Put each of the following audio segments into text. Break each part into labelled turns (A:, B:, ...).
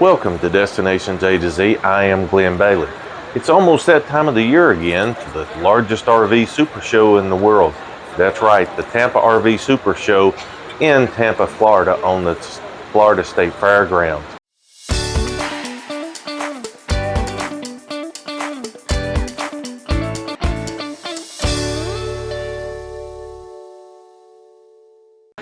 A: Welcome to Destinations A to Z. I am Glenn Bailey. It's almost that time of the year again to the largest RV super show in the world. That's right, the Tampa RV Supershow in Tampa, Florida on the Florida State Fairgrounds.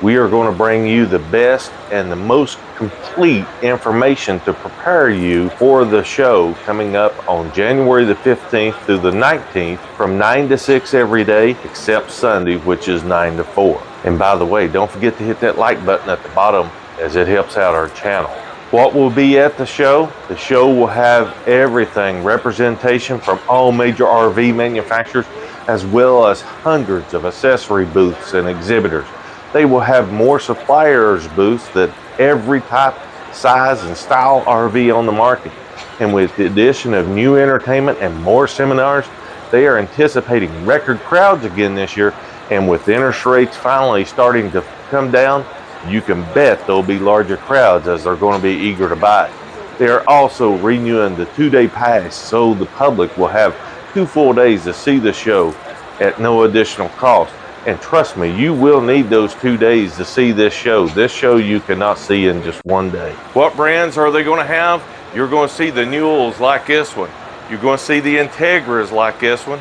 A: We are going to bring you the best and the most complete information to prepare you for the show coming up on January the 15th through the 19th from 9 to 6 every day except Sunday, which is 9 to 4. And by the way, don't forget to hit that like button at the bottom as it helps out our channel. What will be at the show? The show will have everything, representation from all major RV manufacturers, as well as hundreds of accessory booths and exhibitors. They will have more suppliers booths than every type, size, and style RV on the market. And with the addition of new entertainment and more seminars, they are anticipating record crowds again this year. And with interest rates finally starting to come down, you can bet there'll be larger crowds as they're going to be eager to buy. They are also renewing the 2-day pass, so the public will have 2 full days to see the show at no additional cost. And trust me, you will need those 2 days to see this show. This show you cannot see in just one day. What brands are they going to have? You're going to see the Newells like this one. You're going to see the Integras like this one.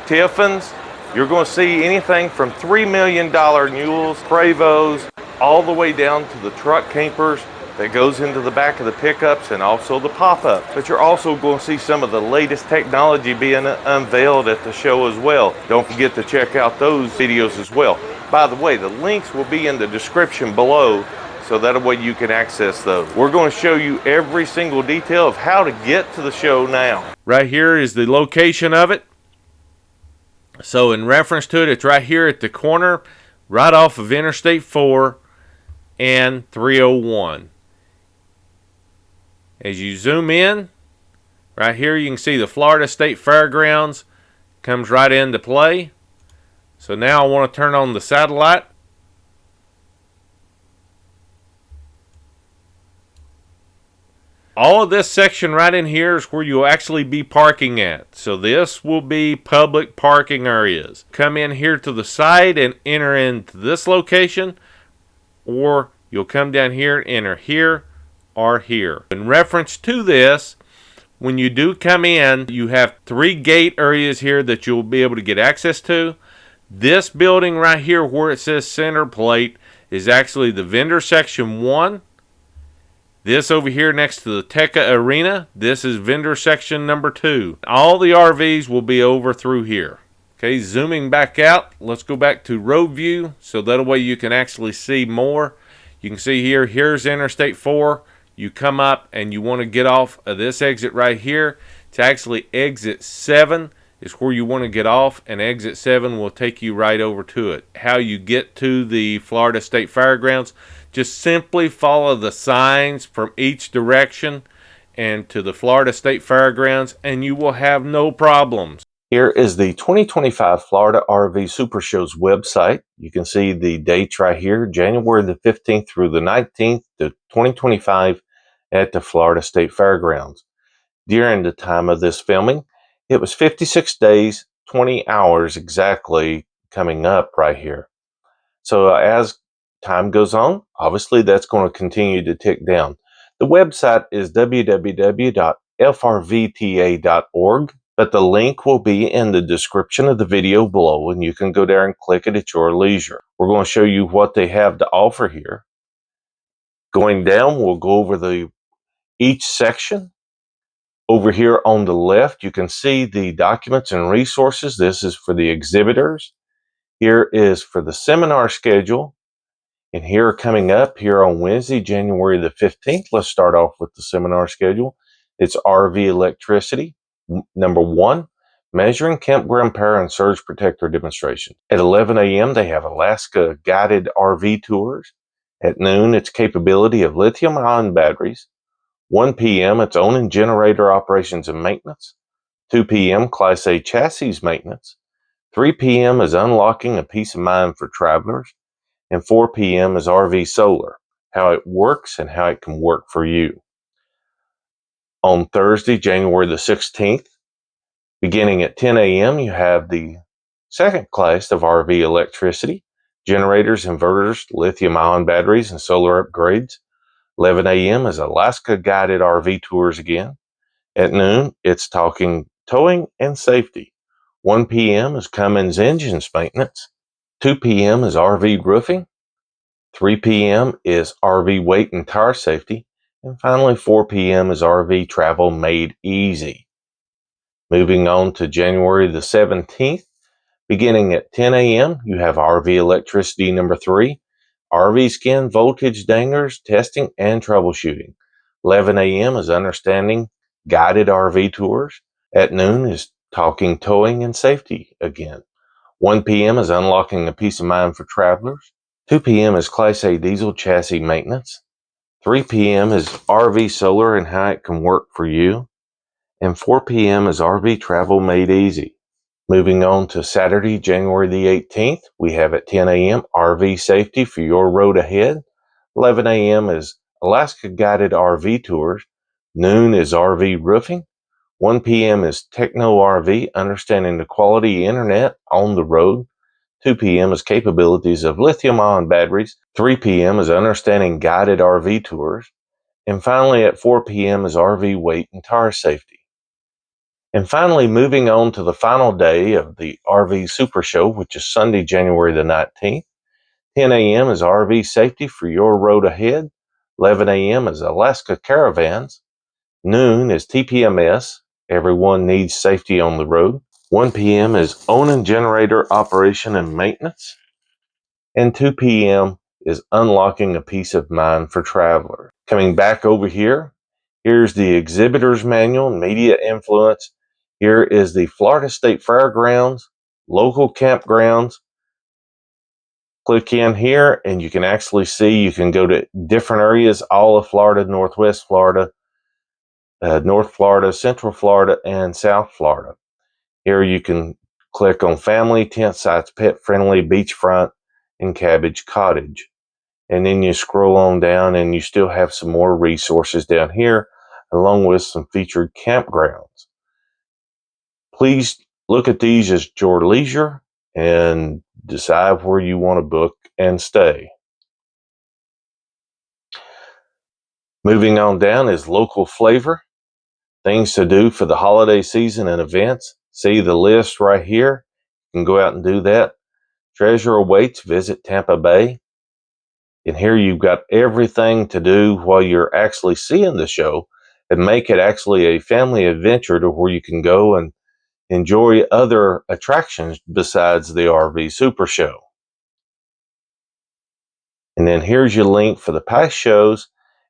A: Tiffins. You're going to see anything from $3 million Newells, Bravos, all the way down to the truck campers that goes into the back of the pickups and also the pop-up. But you're also going to see some of the latest technology being unveiled at the show as well. Don't forget to check out those videos as well. By the way, the links will be in the description below, so that way you can access those. We're going to show you every single detail of how to get to the show now. Right here is the location of it. So in reference to it, it's right here at the corner, right off of Interstate 4 and 301. As you zoom in, right here you can see the Florida State Fairgrounds comes right into play. So now I want to turn on the satellite. All of this section right in here is where you'll actually be parking at. So this will be public parking areas. Come in here to the side and enter into this location, or you'll come down here and enter here or here. In reference to this, when you do come in, you have 3 gate areas here that you'll be able to get access to. This building right here where it says center plate is actually the vendor section 1. This over here next to the Teca Arena, this is vendor section number 2. All the RVs will be over through here. Okay, zooming back out, let's go back to road view so that way you can actually see more. You can see here, here's Interstate 4. You come up and you want to get off of this exit right here. To actually exit 7 is where you want to get off, and exit 7 will take you right over to it. How you get to the Florida State Fairgrounds, just simply follow the signs from each direction and to the Florida State Fairgrounds, and you will have no problems. Here is the 2025 Florida RV Super Show's website. You can see the dates right here, January the 15th through the 19th to 2025 at the Florida State Fairgrounds. During the time of this filming, it was 56 days, 20 hours exactly coming up right here. So as time goes on, obviously that's going to continue to tick down. The website is www.frvta.org. But the link will be in the description of the video below, and you can go there and click it at your leisure. We're going to show you what they have to offer here. Going down, we'll go over each section. Over here on the left, you can see the documents and resources. This is for the exhibitors. Here is for the seminar schedule. And here coming up here on Wednesday, January the 15th, let's start off with the seminar schedule. It's RV electricity. Number 1, measuring campground power and surge protector demonstration. At 11 a.m., they have Alaska guided RV tours. At noon, it's capability of lithium-ion batteries. 1 p.m., it's owning generator operations and maintenance. 2 p.m., Class A chassis maintenance. 3 p.m. is unlocking a peace of mind for travelers. And 4 p.m. is RV solar, how it works and how it can work for you. On Thursday, January the 16th, beginning at 10 a.m., you have the second class of RV electricity, generators, inverters, lithium-ion batteries, and solar upgrades. 11 a.m. is Alaska guided RV tours again. At noon, it's talking towing and safety. 1 p.m. is Cummins engines maintenance. 2 p.m. is RV roofing. 3 p.m. is RV weight and tire safety. And finally, 4 p.m. is RV travel made easy. Moving on to January the 17th, beginning at 10 a.m., you have RV electricity number 3, RV skin voltage dangers, testing and troubleshooting. 11 a.m. is understanding guided RV tours. At noon is talking towing and safety again. 1 p.m. is unlocking a peace of mind for travelers. 2 p.m. is Class A diesel chassis maintenance. 3 p.m. is RV solar and how it can work for you. And 4 p.m. is RV travel made easy. Moving on to Saturday, January the 18th, we have at 10 a.m. RV safety for your road ahead. 11 a.m. is Alaska guided RV tours. Noon is RV roofing. 1 p.m. is Techno RV, understanding the quality internet on the road. 2 p.m. is capabilities of lithium-ion batteries. 3 p.m. is understanding guided RV tours. And finally, at 4 p.m. is RV weight and tire safety. And finally, moving on to the final day of the RV Super Show, which is Sunday, January the 19th. 10 a.m. is RV safety for your road ahead. 11 a.m. is Alaska caravans. Noon is TPMS. Everyone needs safety on the road. 1 p.m. is owning generator operation and maintenance. And 2 p.m. is unlocking a peace of mind for travelers. Coming back over here, here's the exhibitor's manual, media influence. Here is the Florida State Fairgrounds, local campgrounds. Click in here and you can actually see, you can go to different areas, all of Florida, Northwest Florida, North Florida, Central Florida, and South Florida. Here you can click on family, tent sites, pet friendly, beachfront, and Cabbage Cottage. And then you scroll on down and you still have some more resources down here, along with some featured campgrounds. Please look at these at your leisure and decide where you want to book and stay. Moving on down is local flavor, things to do for the holiday season and events. See the list right here. You can go out and do that. Treasure awaits, visit Tampa Bay. And here you've got everything to do while you're actually seeing the show, and make it actually a family adventure to where you can go and enjoy other attractions besides the RV Super Show. And then here's your link for the past shows.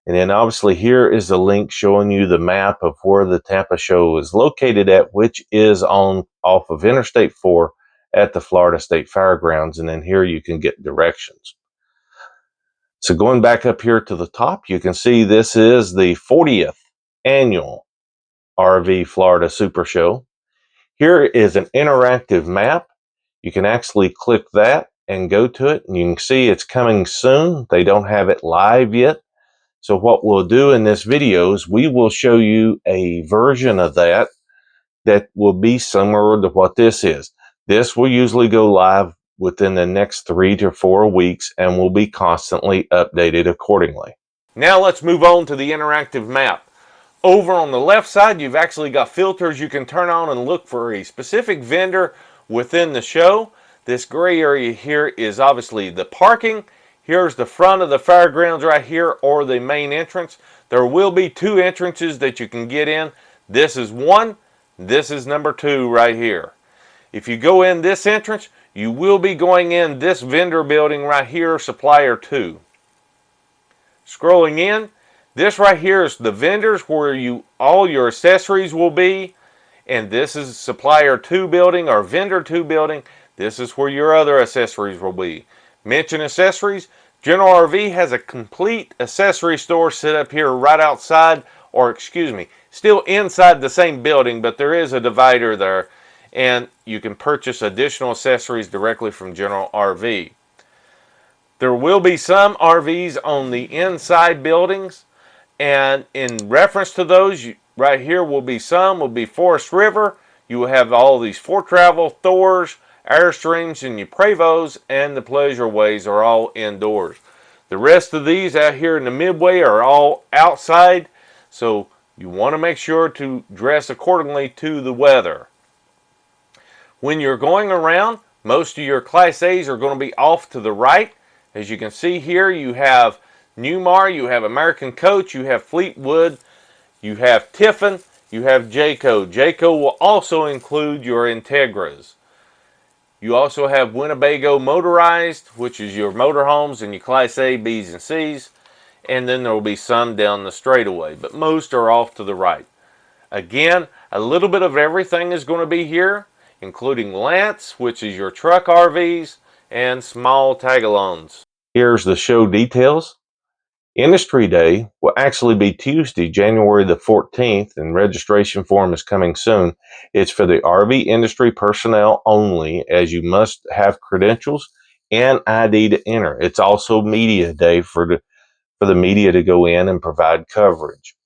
A: And then obviously here is the link showing you the map of where the Tampa show is located at, which is off of Interstate 4 at the Florida State Fairgrounds. And then here you can get directions. So going back up here to the top, you can see this is the 40th annual RV Florida Super Show. Here is an interactive map. You can actually click that and go to it, and you can see it's coming soon. They don't have it live yet. So what we'll do in this video is we will show you a version of that will be similar to what this is. This will usually go live within the next 3 to 4 weeks and will be constantly updated accordingly. Now let's move on to the interactive map. Over on the left side, you've actually got filters you can turn on and look for a specific vendor within the show. This gray area here is obviously the parking. Here's the front of the fairgrounds right here, or the main entrance. There will be 2 entrances that you can get in. This is one. This is number 2 right here. If you go in this entrance, you will be going in this vendor building right here, supplier 2. Scrolling in, this right here is the vendors where all your accessories will be. And this is supplier 2 building or vendor 2 building. This is where your other accessories will be. Mention accessories. General RV has a complete accessory store set up here right outside, or excuse me, still inside the same building, but there is a divider there. And you can purchase additional accessories directly from General RV. There will be some RVs on the inside buildings, and in reference to those, Right here will be Forest River. You will have all these for travel, Thors, Airstreams, and your Prevos, and the pleasure ways are all indoors. The rest of these out here in the midway are all outside, so you want to make sure to dress accordingly to the weather. When you're going around, most of your Class A's are going to be off to the right. As you can see here, you have Newmar, you have American Coach, you have Fleetwood, you have Tiffin, you have Jayco. Jayco will also include your Integras. You also have Winnebago Motorized, which is your motorhomes and your Class A, B's, and C's. And then there will be some down the straightaway, but most are off to the right. Again, a little bit of everything is going to be here, including Lance, which is your truck RVs, and small tagalongs. Here's the show details. Industry Day will actually be Tuesday, January the 14th, and registration form is coming soon. It's for the RV industry personnel only, as you must have credentials and ID to enter. It's also Media Day for the media to go in and provide coverage.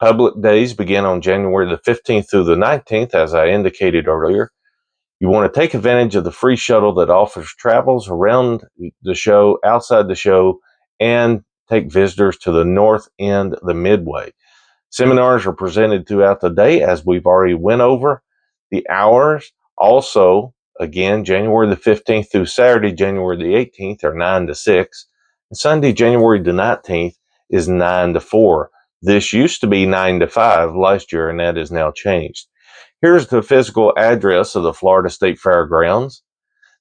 A: Public days begin on January the 15th through the 19th, as I indicated earlier. You want to take advantage of the free shuttle that offers travels around the show, outside the show, and take visitors to the north end, the Midway. Seminars are presented throughout the day, as we've already went over. The hours also, again, January the 15th through Saturday, January the 18th, are 9 to 6. And Sunday, January the 19th, is 9 to 4. This used to be 9 to 5 last year, and that is now changed. Here's the physical address of the Florida State Fairgrounds.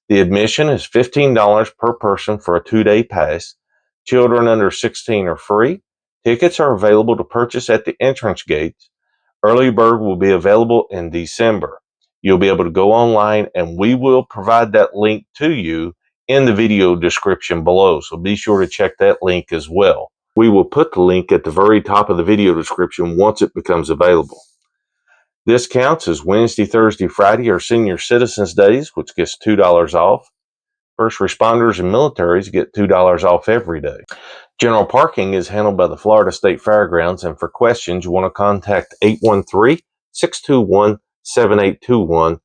A: The admission is $15 per person for a 2-day pass. Children under 16 are free. Tickets are available to purchase at the entrance gates. Early bird will be available in December. You'll be able to go online, and we will provide that link to you in the video description below. So be sure to check that link as well. We will put the link at the very top of the video description once it becomes available. Discounts is Wednesday, Thursday, Friday are senior citizens days, which gets $2 off. First responders and militaries get $2 off every day. General parking is handled by the Florida State Fairgrounds, and for questions, you want to contact 813-621-7821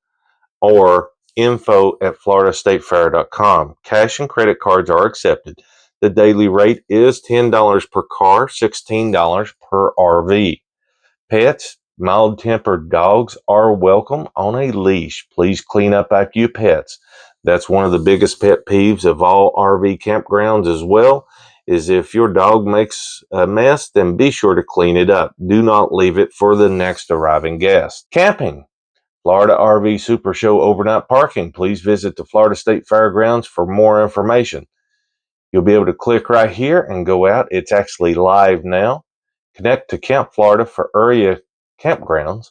A: or info@floridastatefair.com. Cash and credit cards are accepted. The daily rate is $10 per car, $16 per RV. Pets, mild-tempered dogs are welcome on a leash. Please clean up after your pets. That's one of the biggest pet peeves of all RV campgrounds as well, is if your dog makes a mess, then be sure to clean it up. Do not leave it for the next arriving guest. Camping. Florida RV Supershow overnight parking. Please visit the Florida State Fairgrounds for more information. You'll be able to click right here and go out. It's actually live now. Connect to Camp Florida for area campgrounds.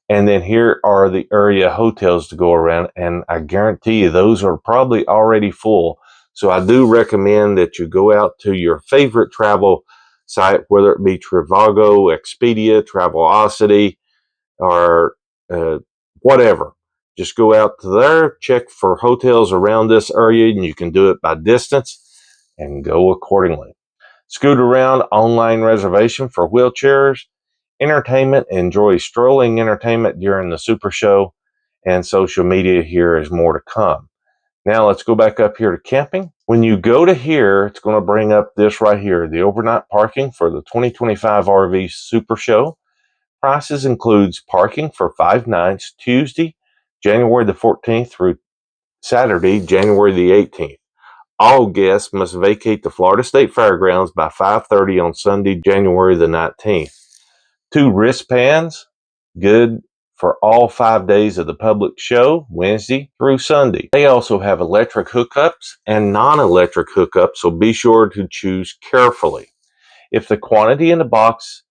A: And then here are the area hotels to go around. And I guarantee you those are probably already full. So I do recommend that you go out to your favorite travel site, whether it be Trivago, Expedia, Travelocity, or whatever. Just go out to there, check for hotels around this area, and you can do it by distance and go accordingly. Scoot around, online reservation for wheelchairs, entertainment, enjoy strolling entertainment during the Super Show, and social media. Here is more to come. Now let's go back up here to camping. When you go to here, it's going to bring up this right here, the overnight parking for the 2025 RV Super Show. Prices includes parking for 5 nights, Tuesday, January the 14th through Saturday, January the 18th. All guests must vacate the Florida State Fairgrounds by 5:30 on Sunday, January the 19th. 2 wristbands, good for all 5 days of the public show, Wednesday through Sunday. They also have electric hookups and non-electric hookups, so be sure to choose carefully. If the quantity in the box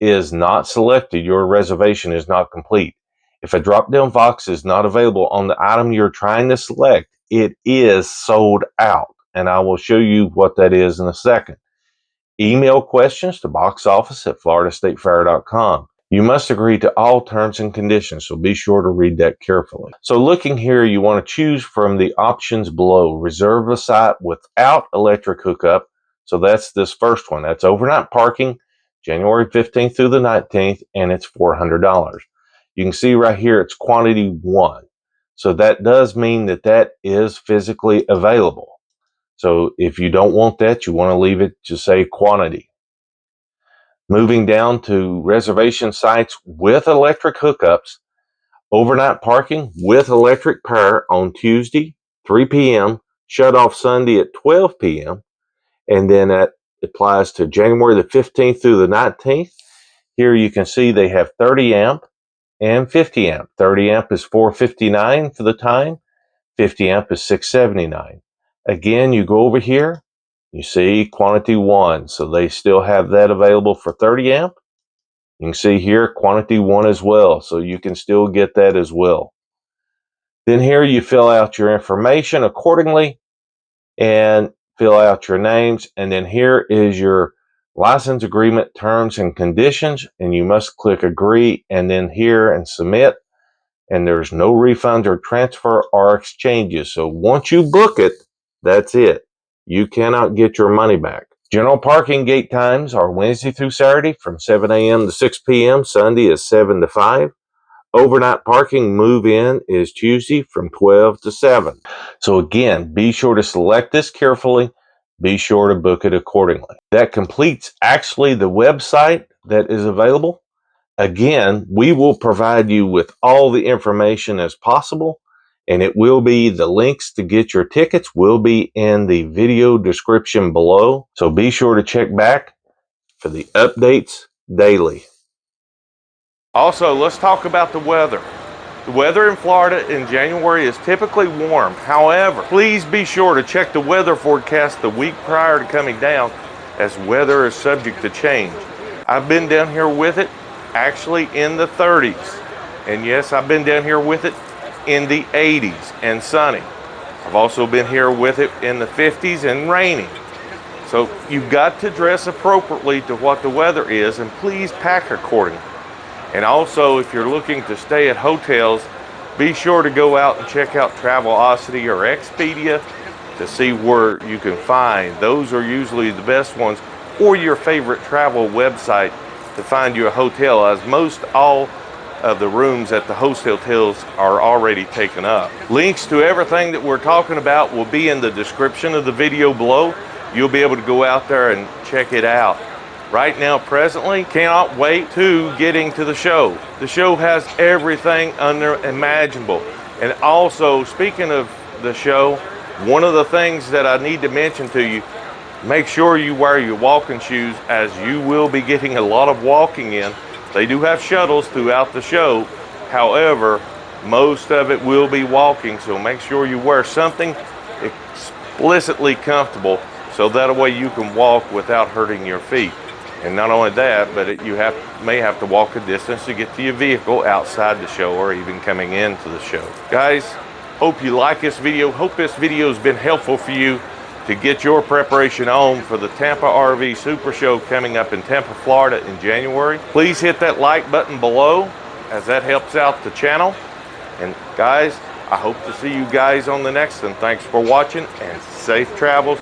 A: is not selected, your reservation is not complete. If a drop-down box is not available on the item you're trying to select, it is sold out, and I will show you what that is in a second. Email questions to boxoffice@floridastatefair.com. You must agree to all terms and conditions, so be sure to read that carefully. So looking here, you want to choose from the options below. Reserve a site without electric hookup. So that's this first one. That's overnight parking, January 15th through the 19th, and it's $400. You can see right here, it's quantity 1. So that does mean that that is physically available. So if you don't want that, you want to leave it to say quantity. Moving down to reservation sites with electric hookups, overnight parking with electric power on Tuesday, 3 p.m., shut off Sunday at 12 p.m., and then that applies to January the 15th through the 19th. Here you can see they have 30 amp and 50 amp. 30 amp is $459 for the time. 50 amp is $679. Again, you go over here, you see quantity 1. So they still have that available for 30 amp. You can see here quantity 1 as well. So you can still get that as well. Then here you fill out your information accordingly and fill out your names. And then here is your license agreement terms and conditions. And you must click agree and then here and submit. And there's no refunds or transfer or exchanges. So once you book it, that's it. You cannot get your money back. General parking gate times are Wednesday through Saturday from 7 a.m. to 6 p.m. Sunday is 7 to 5. Overnight parking move-in is Tuesday from 12 to 7. So again, be sure to select this carefully. Be sure to book it accordingly. That completes actually the website that is available. Again, we will provide you with all the information as possible, and it will be the links to get your tickets will be in the video description below. So be sure to check back for the updates daily. Also, let's talk about the weather. The weather in Florida in January is typically warm. However, please be sure to check the weather forecast the week prior to coming down, as weather is subject to change. I've been down here with it actually in the 30s. And yes, I've been down here with it in the 80s and sunny. I've also been here with it in the 50s and rainy. So you've got to dress appropriately to what the weather is, and please pack accordingly. And also, if you're looking to stay at hotels, be sure to go out and check out Travelocity or Expedia to see where you can find. Those are usually the best ones, or your favorite travel website to find you a hotel, as most all of the rooms at the host hotels are already taken up. Links to everything that we're talking about will be in the description of the video below. You'll be able to go out there and check it out. Right now, presently, cannot wait to getting to the show. The show has everything unimaginable. And also, speaking of the show, one of the things that I need to mention to you, make sure you wear your walking shoes, as you will be getting a lot of walking in. They do have shuttles throughout the show. However, most of it will be walking, so make sure you wear something explicitly comfortable so that way you can walk without hurting your feet. And not only that, but you may have to walk a distance to get to your vehicle outside the show or even coming into the show. Guys, hope you like this video. Hope this video has been helpful for you to get your preparation on for the Tampa RV Supershow coming up in Tampa, Florida in January. Please hit that like button below, as that helps out the channel. And guys, I hope to see you guys on the next one. Thanks for watching and safe travels.